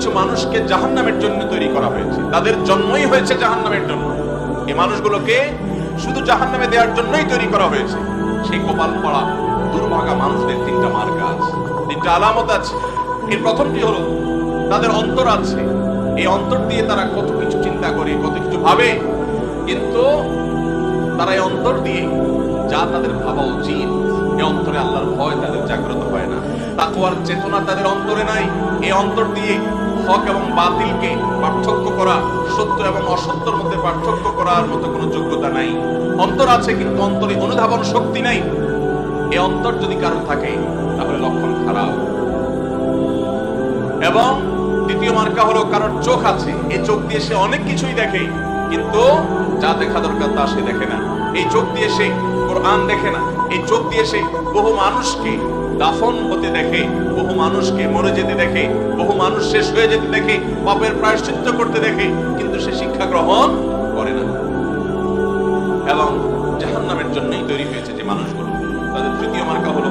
কিছু মানুষকে জাহান্নামের জন্য তৈরি করা হয়েছে, তাদের জন্মই হয়েছে জাহান্নামের জন্য। এই মানুষগুলোকে শুধু জাহান্নামে দেওয়ার জন্যই তৈরি করা হয়েছে। সেই কপাল পড়া দুর্ভাগা মানুষদের তিনটা মার্কা আছে, তিনটা আলামত আছে। এর প্রথমটি হলো তাদের অন্তর আছে। এই অন্তর দিয়ে তারা কত কিছু চিন্তা করে, কত কিছু ভাবে, কিন্তু তারা এই অন্তর দিয়ে যা তাদের ভাবা উচিত, এই অন্তরে আল্লাহর ভয় তাদের জাগ্রত হয় না। তাকওয়ার চেতনা তাদের অন্তরে নাই। এই অন্তর দিয়ে হক এবং বাতিলকে পার্থক্য করা, সত্য এবং অসত্যের মধ্যে পার্থক্য করার মতো কোনো যোগ্যতা নাই। অন্তর আছে কিন্তু অন্তরে অনুধাবন শক্তি নাই। এই অন্তর যদি কারণ থাকে তাহলে লক্ষণ খারাপ। এবং দ্বিতীয় মার্কা হলো কারোর চোখ আছে, এই চোখ দিয়ে সে অনেক কিছুই দেখে, কিন্তু যা দেখা দরকার তা সে দেখে না। এই চোখ দিয়ে সে কোরআন দেখে না। এই চোখ দিয়ে সে বহু মানুষকে দাফন হতে দেখে, বহু মানুষকে মরে যেতে দেখে, বহু মানুষ শেষ হয়ে যেতে দেখে, পাপের প্রায়শ্চিত্ত করতে দেখে, কিন্তু সে শিক্ষা গ্রহণ করে না। এবং জাহান্নামের জন্যই তৈরি হয়েছে যে মানুষগুলো। তাদের তৃতীয় মার্কা হলো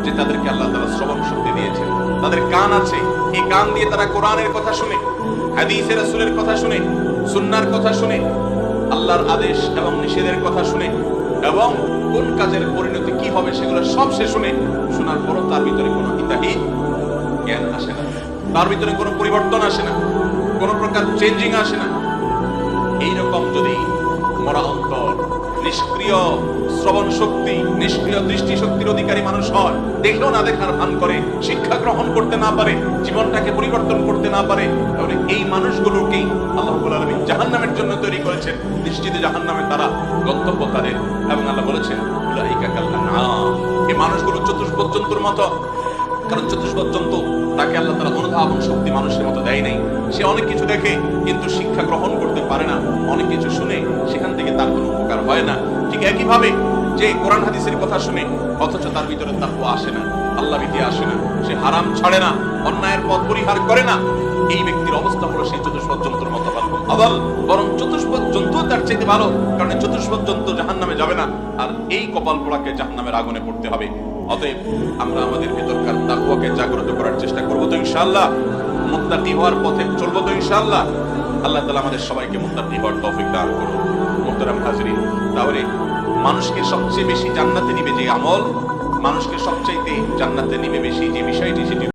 যে তাদেরকে আল্লাহ তাআলা শ্রবণ শক্তি দিয়েছেন, তাদের কান আছে। এই কান দিয়ে তারা কোরআনের কথা শুনে, হাদিসে রাসূলের কথা শুনে, সুন্নাহর কথা শুনে, আল্লাহর আদেশ এবং নিষেধের কথা শুনে, এবং কোন কাজের পরিণতি কি হবে সেগুলো সব সে শুনে। শোনার পরও তার ভিতরে কোনো হিতাহিত জ্ঞান আসে না, তার ভিতরে কোনো পরিবর্তন আসে না, কোনো প্রকার চেঞ্জিং আসে না। এইরকম যদি মরা অন্তর, নিষ্ক্রিয় শ্রবণ শক্তি, নিষ্ক্রিয় দৃষ্টি শক্তির অধিকারী মানুষ হয়, দেখলেও না দেখার ভান করে, শিক্ষা গ্রহণ করতে না পারে, জীবনটাকে পরিবর্তন করতে না পারে, তাহলে এই মানুষগুলোকেই আল্লাহ রাব্বুল আলামিন জাহান্নামের জন্য তৈরি করেছেন। নিশ্চিত জাহান্নামে তারা গন্তব্য তাদের। এবং আল্লাহ বলেছেন উলাইকা কাল আনআম, এই মানুষগুলো চতুষ্পদ জন্তুর মতো। কারণ চতুষ্পদ জন্তু তাকে আল্লাহ তাআলা অনুধাবন শক্তি মানুষের মতো দেয় নাই। সে অনেক কিছু দেখে কিন্তু শিক্ষা গ্রহণ করতে পারে না, অনেক কিছু শুনে সেখান থেকে তার কোনো উপকার হয় না। ঠিক একইভাবে যে কোরআন হাদিসের কথা শুনে অথচ তার ভিতরে তাকওয়া আসে না, আল্লাহ ভীতি আসে না, সে হারাম ছাড়ে না, অন্যায়ের পথ পরিহার করে না, এই ব্যক্তির অবস্থা হলো সেই চতুষ্পদ জন্তুর মতো আদল। বরং চতুষ্পদ জন্তু তার চাইতে ভালো, কারণ চতুষ্পদ জন্তু জাহান্নামে যাবে না, আর এই কপাল পোড়াকে জাহান্নামের আগুনে পড়তে হবে। অতএব আমরা আমাদের ভিতরকার তাকওয়াকে জাগ্রত করার চেষ্টা করব তো ইনশাআল্লাহ, মুত্তাকি হওয়ার পথে চলবো তো ইনশাআল্লাহ। আল্লাহ তাআলা আমাদের সবাইকে মুত্তাকি হওয়ার তৌফিক দান করুন। মুহতারাম হাজরিন, তাহলে মানুষকে সবচেয়ে বেশি জান্নাতে নিবে যে আমল, মানুষকে সবচাইতে জান্নাতে নিবে বেশি যে বিষয়টি, সেটি